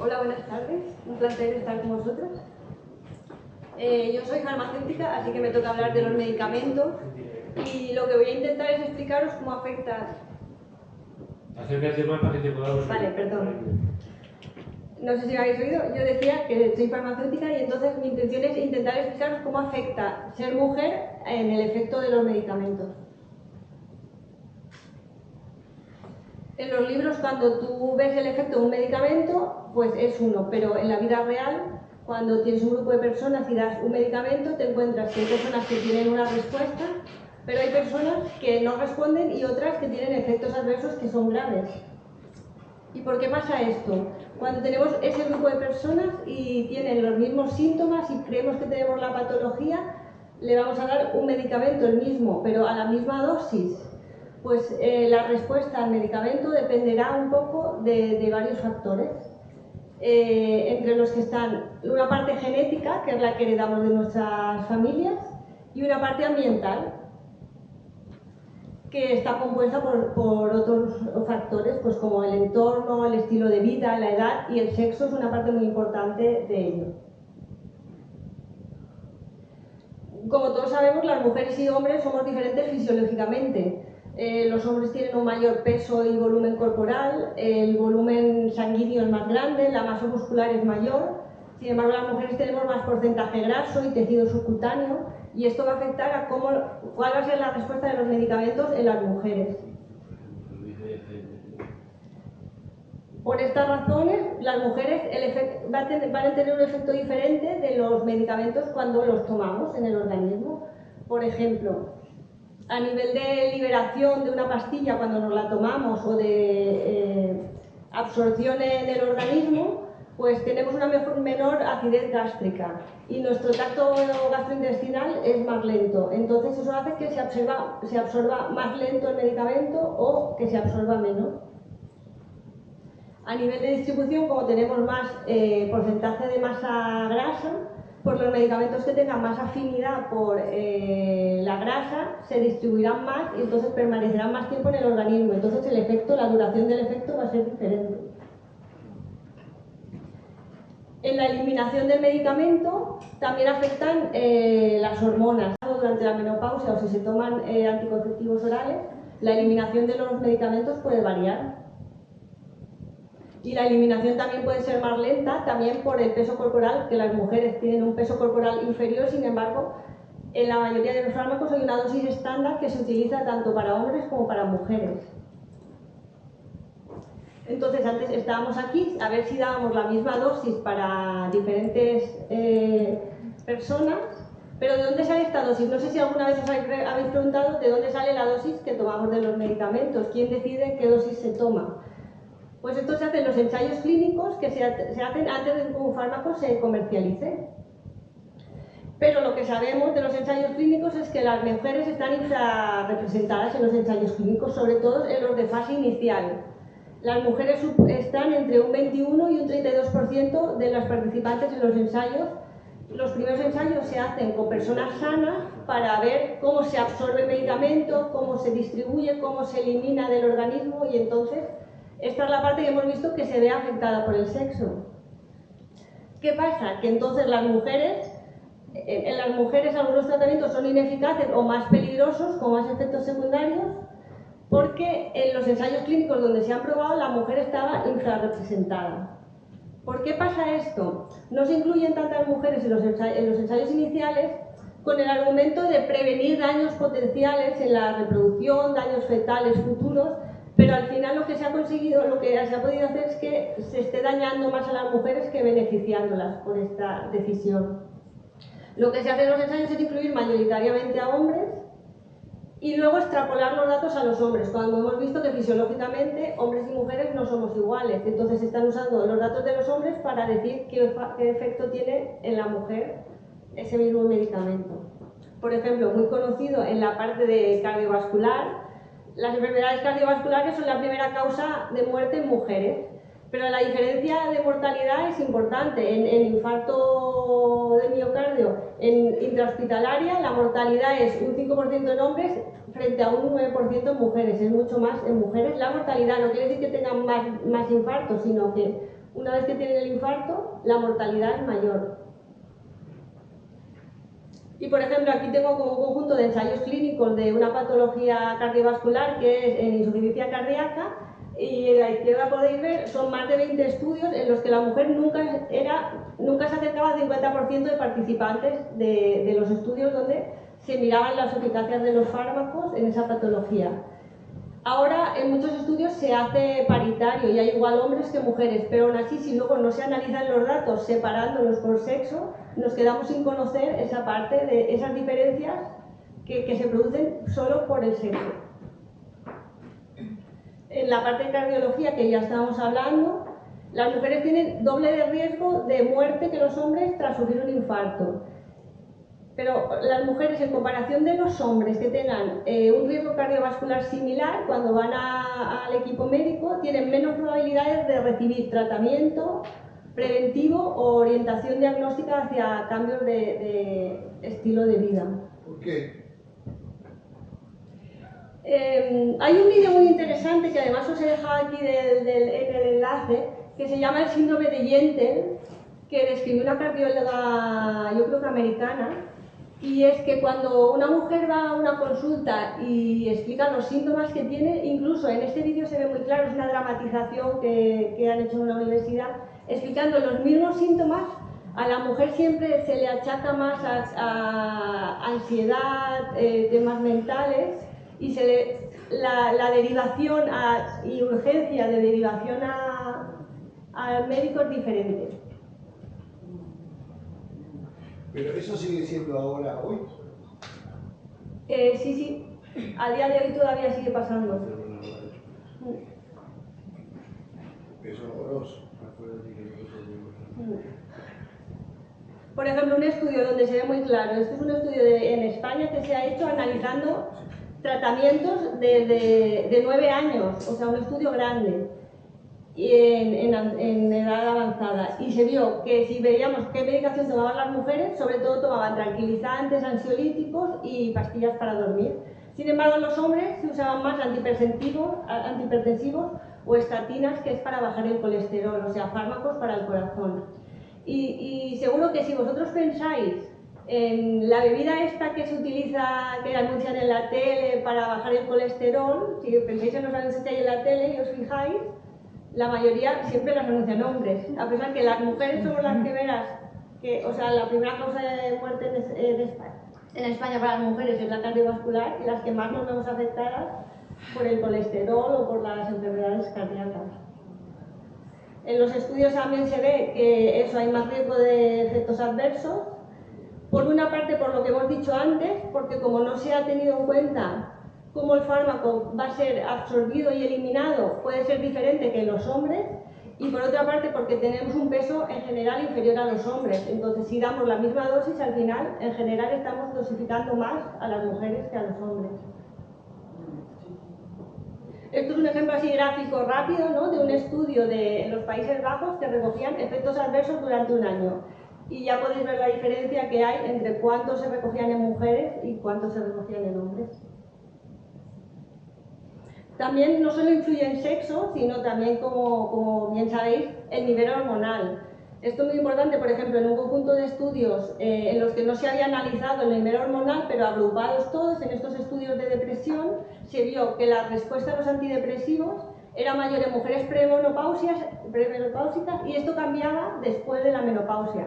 Hola, buenas tardes. Un placer estar con vosotros. Yo soy farmacéutica, así que me toca hablar de los medicamentos y lo que voy a intentar es explicaros cómo afecta... Acércate más para que te podamos... Vale, perdón. No sé si me habéis oído. Yo decía que soy farmacéutica y entonces mi intención es intentar explicaros cómo afecta ser mujer en el efecto de los medicamentos. En los libros, cuando tú ves el efecto de un medicamento, pues es uno, pero en la vida real, cuando tienes un grupo de personas y das un medicamento, te encuentras que hay personas que tienen una respuesta, pero hay personas que no responden y otras que tienen efectos adversos que son graves. ¿Y por qué pasa esto? Cuando tenemos ese grupo de personas y tienen los mismos síntomas y creemos que tenemos la patología, le vamos a dar un medicamento, el mismo, pero a la misma dosis. Pues la respuesta al medicamento dependerá un poco de varios factores, entre los que están una parte genética, que es la que heredamos de nuestras familias, y una parte ambiental, que está compuesta por otros factores, pues como el entorno, el estilo de vida, la edad y el sexo es una parte muy importante de ello. Como todos sabemos, las mujeres y hombres somos diferentes fisiológicamente. Los hombres tienen un mayor peso y volumen corporal, el volumen sanguíneo es más grande, la masa muscular es mayor. Sin embargo, las mujeres tenemos más porcentaje graso y tejido subcutáneo, y esto va a afectar a cuál va a ser la respuesta de los medicamentos en las mujeres. Por estas razones, las mujeres van a tener un efecto diferente de los medicamentos cuando los tomamos en el organismo. Por ejemplo, a nivel de liberación de una pastilla cuando nos la tomamos o de absorción en el organismo, pues tenemos una menor acidez gástrica y nuestro tracto gastrointestinal es más lento. Entonces eso hace que se absorba más lento el medicamento o que se absorba menos. A nivel de distribución, como tenemos más porcentaje de masa grasa, pues los medicamentos que tengan más afinidad por la grasa se distribuirán más y entonces permanecerán más tiempo en el organismo. Entonces el efecto, la duración del efecto va a ser diferente. En la eliminación del medicamento también afectan las hormonas. Durante la menopausia o si se toman anticonceptivos orales, la eliminación de los medicamentos puede variar. Y la eliminación también puede ser más lenta, también por el peso corporal, que las mujeres tienen un peso corporal inferior, sin embargo, en la mayoría de los fármacos hay una dosis estándar que se utiliza tanto para hombres como para mujeres. Entonces, antes estábamos aquí a ver si dábamos la misma dosis para diferentes personas, pero ¿de dónde sale esta dosis? No sé si alguna vez os habéis preguntado de dónde sale la dosis que tomamos de los medicamentos, quién decide qué dosis se toma. Pues esto se hace en los ensayos clínicos que se hacen antes de que un fármaco se comercialice. Pero lo que sabemos de los ensayos clínicos es que las mujeres están infrarrepresentadas en los ensayos clínicos, sobre todo en los de fase inicial. Las mujeres están entre un 21 y un 32% de las participantes en los ensayos. Los primeros ensayos se hacen con personas sanas para ver cómo se absorbe el medicamento, cómo se distribuye, cómo se elimina del organismo, y entonces esta es la parte que hemos visto que se ve afectada por el sexo. ¿Qué pasa? Que entonces en las mujeres algunos tratamientos son ineficaces o más peligrosos, con más efectos secundarios, porque en los ensayos clínicos donde se han probado la mujer estaba infrarrepresentada. ¿Por qué pasa esto? No se incluyen tantas mujeres en los ensayos iniciales con el argumento de prevenir daños potenciales en la reproducción, daños fetales futuros, pero al final lo que se ha conseguido, lo que se ha podido hacer es que se esté dañando más a las mujeres que beneficiándolas por esta decisión. Lo que se hace en los ensayos es incluir mayoritariamente a hombres y luego extrapolar los datos a los hombres, cuando hemos visto que fisiológicamente hombres y mujeres no somos iguales. Entonces están usando los datos de los hombres para decir qué efecto tiene en la mujer ese mismo medicamento. Por ejemplo, muy conocido en la parte de cardiovascular, las enfermedades cardiovasculares son la primera causa de muerte en mujeres, pero la diferencia de mortalidad es importante. En infarto de miocardio, en intrahospitalaria, la mortalidad es un 5% en hombres frente a un 9% en mujeres. Es mucho más en mujeres la mortalidad. No quiere decir que tengan más infartos, sino que una vez que tienen el infarto, la mortalidad es mayor. Y por ejemplo, aquí tengo como un conjunto de ensayos clínicos de una patología cardiovascular que es en insuficiencia cardíaca, y en la izquierda podéis ver, son más de 20 estudios en los que la mujer nunca se acercaba al 50% de participantes de los estudios donde se miraban las eficacias de los fármacos en esa patología. Ahora en muchos estudios se hace paritario y hay igual hombres que mujeres, pero aún así si luego no se analizan los datos separándolos por sexo, nos quedamos sin conocer esa parte de esas diferencias que se producen solo por el sexo. En la parte de cardiología que ya estábamos hablando, las mujeres tienen doble de riesgo de muerte que los hombres tras sufrir un infarto. Pero las mujeres, en comparación de los hombres que tengan un riesgo cardiovascular similar, cuando van al equipo médico, tienen menos probabilidades de recibir tratamiento preventivo o orientación diagnóstica hacia cambios de estilo de vida. ¿Por qué? Hay un vídeo muy interesante que además os he dejado aquí en el enlace, que se llama el síndrome de Yentl, que describió una cardióloga, yo creo que americana, y es que cuando una mujer va a una consulta y explica los síntomas que tiene, incluso en este vídeo se ve muy claro, es una dramatización que han hecho en una universidad, explicando los mismos síntomas, a la mujer siempre se le achaca más a ansiedad, temas mentales, y la derivación y urgencia de derivación al médico es diferente. ¿Pero eso sigue siendo ahora, hoy? Sí, a día de hoy todavía sigue pasando. Es horroroso. Por ejemplo, un estudio donde se ve muy claro, este es un estudio en España que se ha hecho analizando tratamientos de 9 años, o sea, un estudio grande, y en edad avanzada, y se vio que si veíamos qué medicación tomaban las mujeres, sobre todo tomaban tranquilizantes, ansiolíticos y pastillas para dormir. Sin embargo, en los hombres se usaban más antihipertensivos o estatinas, que es para bajar el colesterol, o sea, fármacos para el corazón. Y seguro que si vosotros pensáis en la bebida esta que se utiliza, que anuncian en la tele para bajar el colesterol, si pensáis en los anuncios que hay en la tele y os fijáis, la mayoría siempre las anuncian hombres, a pesar que las mujeres somos las primeras, o sea, la primera causa de muerte en España para las mujeres es la cardiovascular, y las que más nos vemos afectadas por el colesterol o por las enfermedades cardíacas. En los estudios también se ve que eso, hay más riesgo de efectos adversos, por una parte por lo que hemos dicho antes, porque como no se ha tenido en cuenta cómo el fármaco va a ser absorbido y eliminado, puede ser diferente que en los hombres, y por otra parte porque tenemos un peso en general inferior a los hombres. Entonces, si damos la misma dosis, al final, en general, estamos dosificando más a las mujeres que a los hombres. Esto es un ejemplo así gráfico rápido, ¿no?, de un estudio en los Países Bajos que recogían efectos adversos durante un año. Y ya podéis ver la diferencia que hay entre cuántos se recogían en mujeres y cuántos se recogían en hombres. También no solo influye el sexo, sino también, como bien sabéis, el nivel hormonal. Esto es muy importante, por ejemplo, en un conjunto de estudios en los que no se había analizado el nivel hormonal, pero agrupados todos en estos estudios de depresión, se vio que la respuesta a los antidepresivos era mayor en mujeres premenopáusicas, y esto cambiaba después de la menopausia.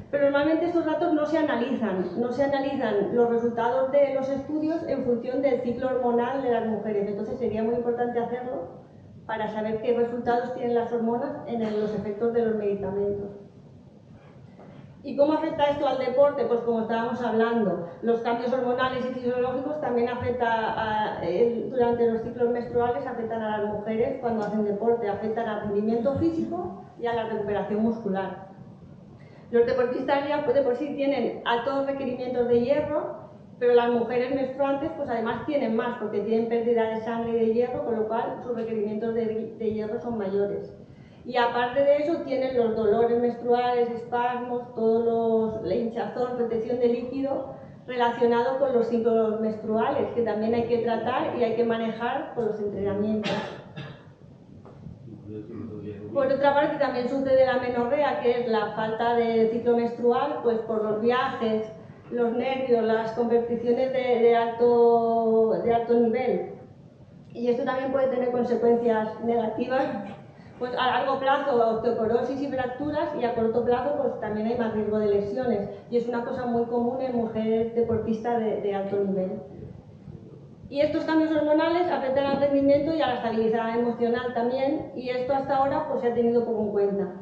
Pero normalmente estos datos no se analizan los resultados de los estudios en función del ciclo hormonal de las mujeres. Entonces sería muy importante hacerlo para saber qué resultados tienen las hormonas en los efectos de los medicamentos. ¿Y cómo afecta esto al deporte? Pues como estábamos hablando, los cambios hormonales y fisiológicos también afectan durante los ciclos menstruales, afectan a las mujeres cuando hacen deporte, afectan al rendimiento físico y a la recuperación muscular. Los deportistas ya de por sí tienen altos requerimientos de hierro, pero las mujeres menstruantes pues además tienen más, porque tienen pérdida de sangre y de hierro, con lo cual sus requerimientos de hierro son mayores. Y aparte de eso tienen los dolores menstruales, espasmos, la hinchazón, retención de líquido relacionado con los ciclos menstruales, que también hay que tratar y hay que manejar con los entrenamientos. Por otra parte, también sucede la menorrea, que es la falta de ciclo menstrual, pues por los viajes, los nervios, las competiciones de alto nivel. Y esto también puede tener consecuencias negativas, pues a largo plazo osteoporosis y fracturas, y a corto plazo pues también hay más riesgo de lesiones. Y es una cosa muy común en mujeres deportistas de alto nivel. Y estos cambios hormonales afectan al rendimiento y a la estabilidad emocional también, y esto hasta ahora pues se ha tenido poco en cuenta.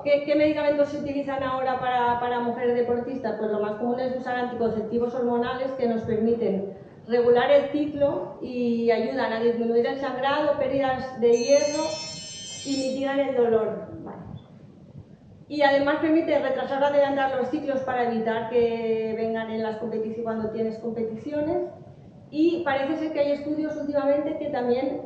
¿Qué medicamentos se utilizan ahora para mujeres deportistas? Pues lo más común es usar anticonceptivos hormonales que nos permiten regular el ciclo y ayudan a disminuir el sangrado, pérdidas de hierro y mitigan el dolor. Vale. Y además permite retrasar o adelantar los ciclos para evitar que vengan en las competiciones cuando tienes competiciones. Y parece ser que hay estudios últimamente que también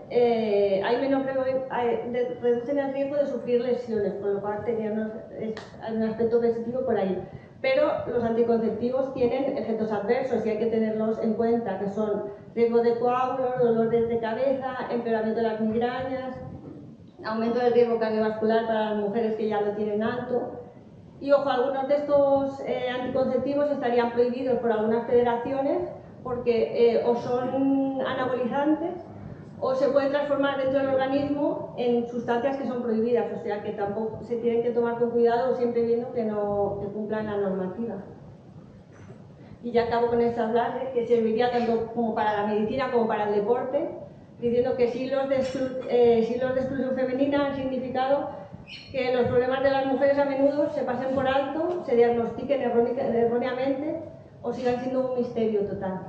reducen el riesgo de sufrir lesiones, con lo cual hay un aspecto positivo por ahí. Pero los anticonceptivos tienen efectos adversos y hay que tenerlos en cuenta, que son riesgo de coágulos, dolores de cabeza, empeoramiento de las migrañas, aumento del riesgo cardiovascular para las mujeres que ya lo tienen alto. Y ojo, algunos de estos anticonceptivos estarían prohibidos por algunas federaciones porque o son anabolizantes o se pueden transformar dentro del organismo en sustancias que son prohibidas, o sea que tampoco se tienen que tomar con cuidado, siempre viendo que cumplan la normativa. Y ya acabo con esta frase que serviría tanto como para la medicina como para el deporte, diciendo que siglos de exclusión femenina han significado que los problemas de las mujeres a menudo se pasen por alto, se diagnostiquen erróneamente o sigan siendo un misterio total.